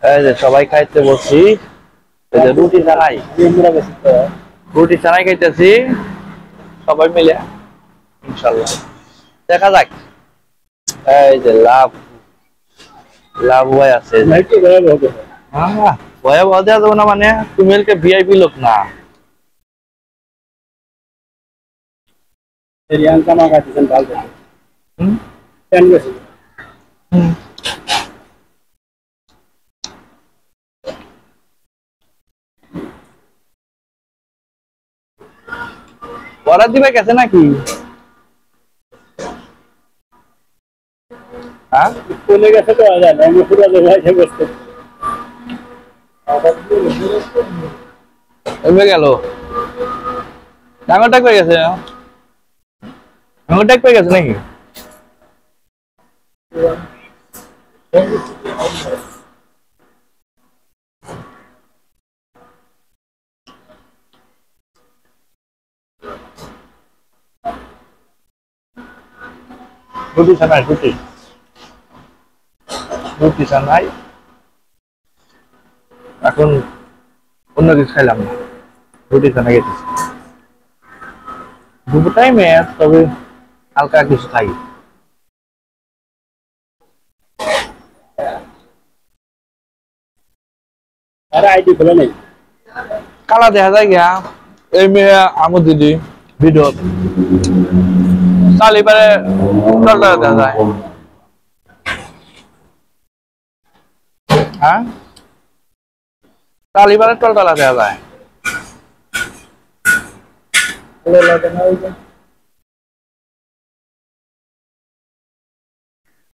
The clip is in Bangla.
এই যে সবাই খাইতে বসছি, এই যে রুটি ছাড়াই, রুটি ছাড়াই খাইতেছি সবাই মিলে ইনশাল্লাহ। দেখা যাক। এই যে লাভ লাভ ভাই আছে, হ্যাঁ ভয়াবহ দেওয়া যাবে না মানে, তুমি এলকে ভিআইপি লোক না। হুম হুম। বরাদ দিবে গেছে নাকি? হ্যাঁ চলে গেছে তো আজান, আমি পুরো ভাইসে বসতে। এবার গেল ডাঙরটা কই গেছে, ডাঙরটা কই গেছে নাকি? রুটি ছানাই, রুটি রুটি ছানাই, এখন অন্য কিছু খাইলাম না, রুটি ছানা খেতেছি দুপুর টাইমে, তবে হালকা কিছু খাই। আরে আইডি খোলা নেই। কালা দেখা যায় গিয়া এই মেয়ে আমু দিদি ভিডিও চালিবারে টলটা দেখা যায়। হ্যাঁ চালিবারে টলটলা দেখা যায়।